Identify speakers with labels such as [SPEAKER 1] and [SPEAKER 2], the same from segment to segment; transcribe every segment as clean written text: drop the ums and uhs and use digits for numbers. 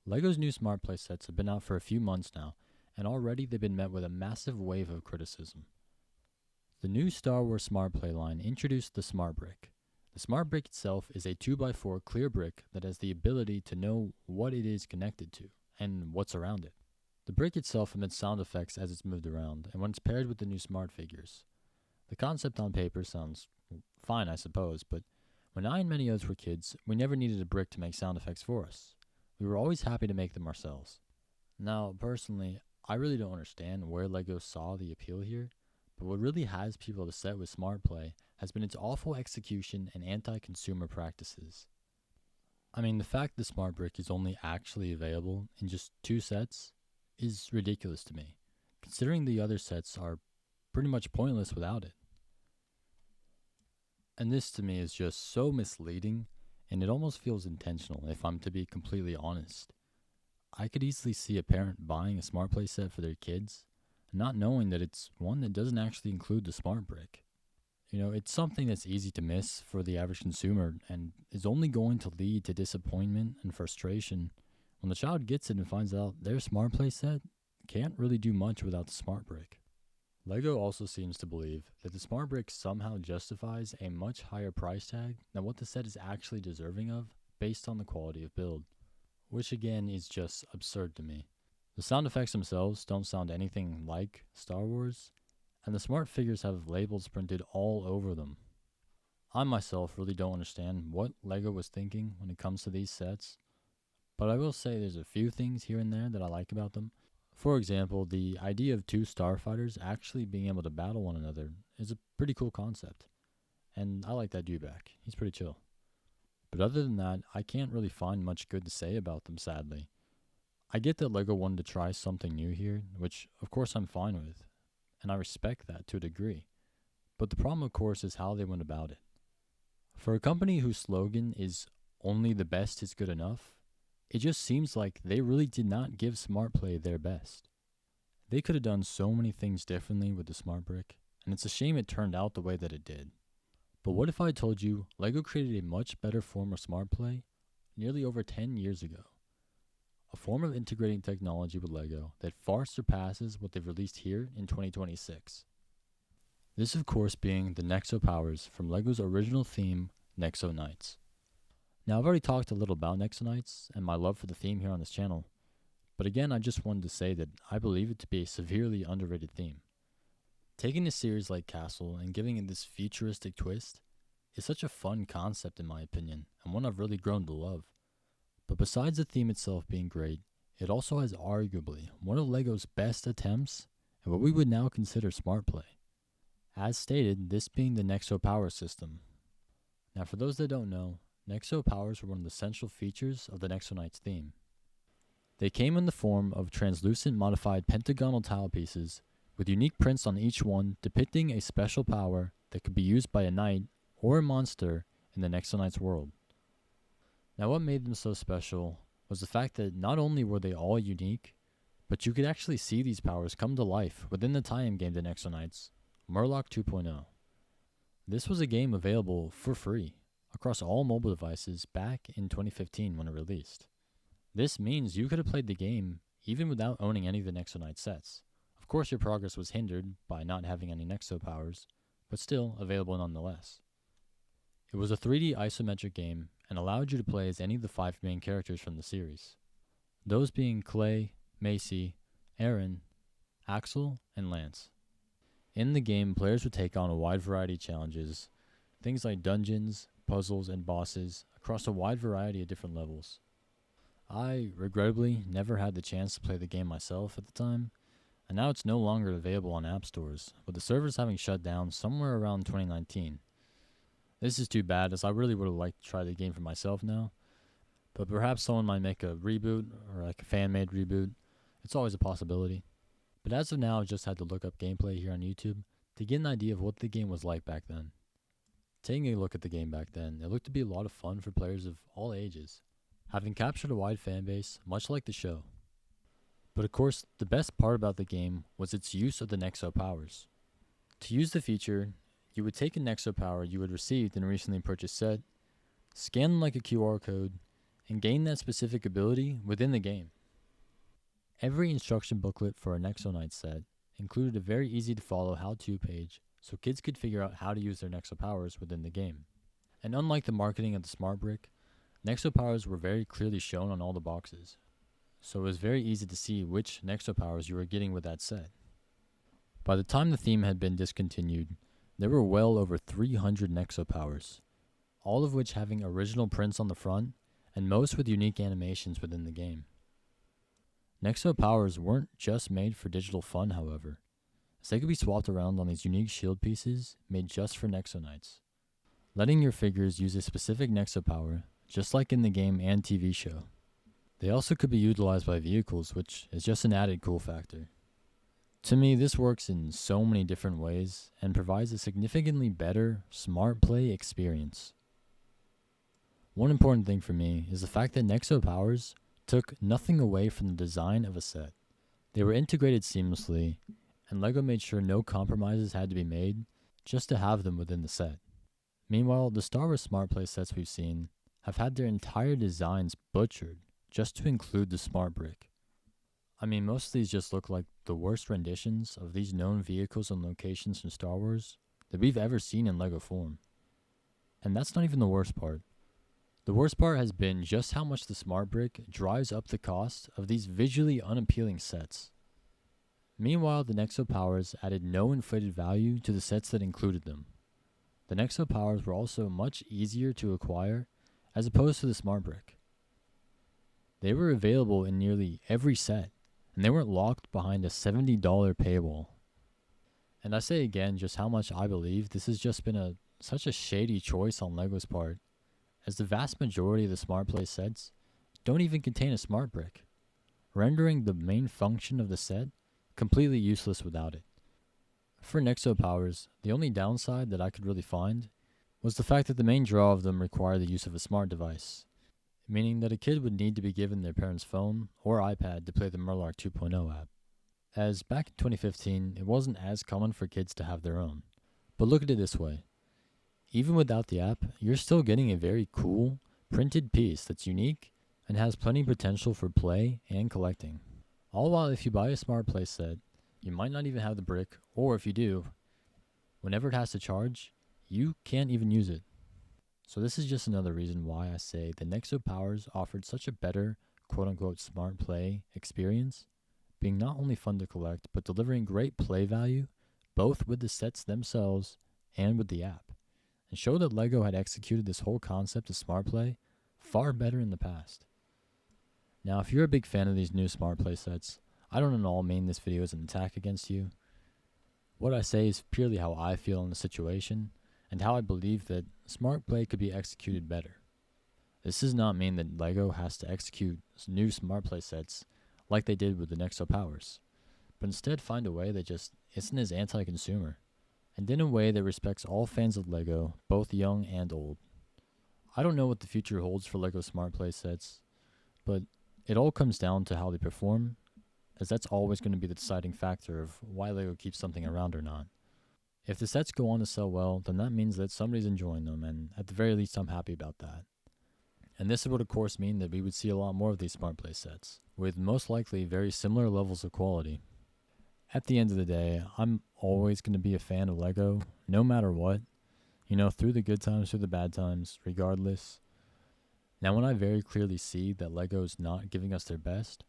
[SPEAKER 1] LEGO's new Smart Play sets have been out for a few months now, and already they've been met with a massive wave of criticism. The new Star Wars Smart Play line introduced the Smart Brick. The Smart Brick itself is a 2x4 clear brick that has the ability to know what it is connected to and what's around it. The brick itself emits sound effects as it's moved around, and when it's paired with the new Smart figures. The concept on paper sounds fine, I suppose, but when I and many others were kids, we never needed a brick to make sound effects for us. We were always happy to make them ourselves. Now, personally, I really don't understand where LEGO saw the appeal here, but what really has people upset with Smart Play has been its awful execution and anti-consumer practices. I mean, the fact the Smart Brick is only actually available in just 2 sets is ridiculous to me, considering the other sets are pretty much pointless without it. And this to me is just so misleading, and it almost feels intentional if I'm to be completely honest. I could easily see a parent buying a Smart Play set for their kids, not knowing that it's one that doesn't actually include the Smart Brick. You know, it's something that's easy to miss for the average consumer and is only going to lead to disappointment and frustration when the child gets it and finds out their Smart Play set can't really do much without the Smart Brick. LEGO also seems to believe that the Smart Brick somehow justifies a much higher price tag than what the set is actually deserving of based on the quality of build, which again is just absurd to me. The sound effects themselves don't sound anything like Star Wars, and the Smart figures have labels printed all over them. I myself really don't understand what LEGO was thinking when it comes to these sets, but I will say there's a few things here and there that I like about them. For example, the idea of 2 starfighters actually being able to battle one another is a pretty cool concept, and I like that Dewback. He's pretty chill. But other than that, I can't really find much good to say about them, sadly. I get that LEGO wanted to try something new here, which of course I'm fine with, and I respect that to a degree. But the problem, of course, is how they went about it. For a company whose slogan is "Only the best is good enough," it just seems like they really did not give Smart Play their best. They could have done so many things differently with the Smart Brick, and it's a shame it turned out the way that it did. But what if I told you LEGO created a much better form of Smart Play nearly over 10 years ago? A form of integrating technology with LEGO that far surpasses what they've released here in 2026. This of course being the Nexo Powers from LEGO's original theme, Nexo Knights. Now I've already talked a little about Nexo Knights and my love for the theme here on this channel, but again I just wanted to say that I believe it to be a severely underrated theme. Taking a series like Castle and giving it this futuristic twist is such a fun concept in my opinion, and one I've really grown to love. But besides the theme itself being great, it also has arguably one of LEGO's best attempts at what we would now consider Smart Play. As stated, this being the Nexo Power system. Now for those that don't know, Nexo Powers were one of the central features of the Nexo Knights theme. They came in the form of translucent modified pentagonal tile pieces with unique prints on each one depicting a special power that could be used by a knight or a monster in the Nexo Knights world. Now what made them so special was the fact that not only were they all unique, but you could actually see these powers come to life within the tie-in game to Nexo Knights, Murloc 2.0. This was a game available for free across all mobile devices back in 2015 when it released. This means you could have played the game even without owning any of the Nexo Knight sets. Of course your progress was hindered by not having any Nexo powers, but still available nonetheless. It was a 3D isometric game and allowed you to play as any of the 5 main characters from the series. Those being Clay, Macy, Aaron, Axel, and Lance. In the game, players would take on a wide variety of challenges, things like dungeons, puzzles, and bosses across a wide variety of different levels. I, regrettably, never had the chance to play the game myself at the time, and now it's no longer available on app stores, with the servers having shut down somewhere around 2019. This is too bad, as I really would have liked to try the game for myself now, but perhaps someone might make a reboot, or like a fan-made reboot. It's always a possibility. But as of now, I just had to look up gameplay here on YouTube to get an idea of what the game was like back then. Taking a look at the game back then, it looked to be a lot of fun for players of all ages, having captured a wide fan base, much like the show. But of course, the best part about the game was its use of the Nexo powers. To use the feature, you would take a Nexo power you had received in a recently purchased set, scan them like a QR code, and gain that specific ability within the game. Every instruction booklet for a Nexo Knight set included a very easy to follow how-to page so kids could figure out how to use their Nexo powers within the game. And unlike the marketing of the Smart Brick, Nexo powers were very clearly shown on all the boxes, so it was very easy to see which Nexo powers you were getting with that set. By the time the theme had been discontinued, there were well over 300 Nexo powers, all of which having original prints on the front, and most with unique animations within the game. Nexo powers weren't just made for digital fun, however, as they could be swapped around on these unique shield pieces made just for Nexo Knights, letting your figures use a specific Nexo power, just like in the game and TV show. They also could be utilized by vehicles, which is just an added cool factor. To me, this works in so many different ways and provides a significantly better Smart Play experience. One important thing for me is the fact that Nexo powers took nothing away from the design of a set. They were integrated seamlessly, and LEGO made sure no compromises had to be made just to have them within the set. Meanwhile, the Star Wars Smart Play sets we've seen have had their entire designs butchered just to include the Smart Brick. I mean, most of these just look like the worst renditions of these known vehicles and locations from Star Wars that we've ever seen in LEGO form. And that's not even the worst part. The worst part has been just how much the Smart Brick drives up the cost of these visually unappealing sets. Meanwhile, the Nexo powers added no inflated value to the sets that included them. The Nexo powers were also much easier to acquire as opposed to the Smart Brick. They were available in nearly every set, and they weren't locked behind a $70 paywall. And I say again just how much I believe this has just been such a shady choice on LEGO's part, as the vast majority of the Smart Play sets don't even contain a Smart Brick, rendering the main function of the set completely useless without it. For Nexo powers, the only downside that I could really find was the fact that the main draw of them required the use of a smart device, meaning that a kid would need to be given their parents' phone or iPad to play the Murloc 2.0 app, as back in 2015 it wasn't as common for kids to have their own. But look at it this way. Even without the app, you're still getting a very cool, printed piece that's unique and has plenty of potential for play and collecting. All while if you buy a Smart Play set, you might not even have the brick, or if you do, whenever it has to charge, you can't even use it. So this is just another reason why I say the Nexo powers offered such a better quote-unquote Smart Play experience, being not only fun to collect, but delivering great play value, both with the sets themselves and with the app, and show that LEGO had executed this whole concept of Smart Play far better in the past. Now, if you're a big fan of these new Smart Play sets, I don't at all mean this video as an attack against you. What I say is purely how I feel in the situation, and how I believe that Smart Play could be executed better. This does not mean that LEGO has to execute new Smart Play sets like they did with the Nexo powers, but instead find a way that just isn't as anti-consumer, and in a way that respects all fans of LEGO, both young and old. I don't know what the future holds for LEGO Smart Play sets, but it all comes down to how they perform, as that's always going to be the deciding factor of why LEGO keeps something around or not. If the sets go on to sell well, then that means that somebody's enjoying them, and at the very least I'm happy about that. And this would of course mean that we would see a lot more of these Smart Play sets, with most likely very similar levels of quality. At the end of the day, I'm always going to be a fan of LEGO, no matter what. Through the good times, through the bad times, regardless. Now when I very clearly see that LEGO's not giving us their best,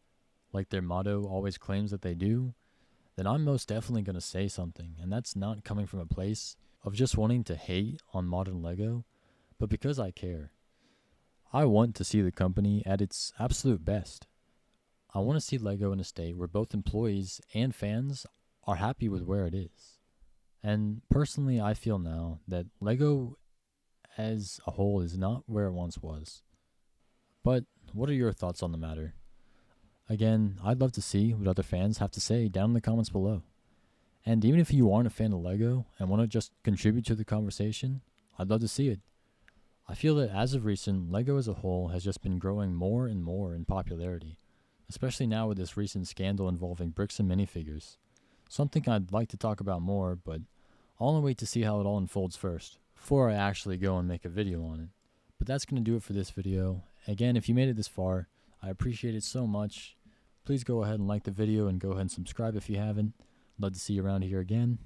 [SPEAKER 1] like their motto always claims that they do, then I'm most definitely going to say something, and that's not coming from a place of just wanting to hate on modern LEGO, but because I care. I want to see the company at its absolute best. I want to see LEGO in a state where both employees and fans are happy with where it is. And personally, I feel now that LEGO as a whole is not where it once was. But what are your thoughts on the matter? Again, I'd love to see what other fans have to say down in the comments below. And even if you aren't a fan of LEGO and want to just contribute to the conversation, I'd love to see it. I feel that as of recent, LEGO as a whole has just been growing more and more in popularity, especially now with this recent scandal involving bricks and minifigures. Something I'd like to talk about more, but I'll wait to see how it all unfolds first, before I actually go and make a video on it. But that's going to do it for this video, Again, if you made it this far, I appreciate it so much. Please go ahead and like the video and go ahead and subscribe if you haven't. Love to see you around here again.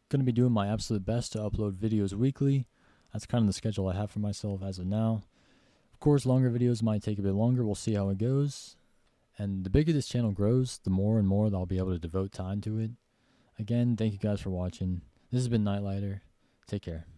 [SPEAKER 1] Going to be doing my absolute best to upload videos weekly. That's kind of the schedule I have for myself as of now. Of course, longer videos might take a bit longer. We'll see how it goes. And the bigger this channel grows, the more and more that I'll be able to devote time to it. Again, thank you guys for watching. This has been Nightlighter. Take care.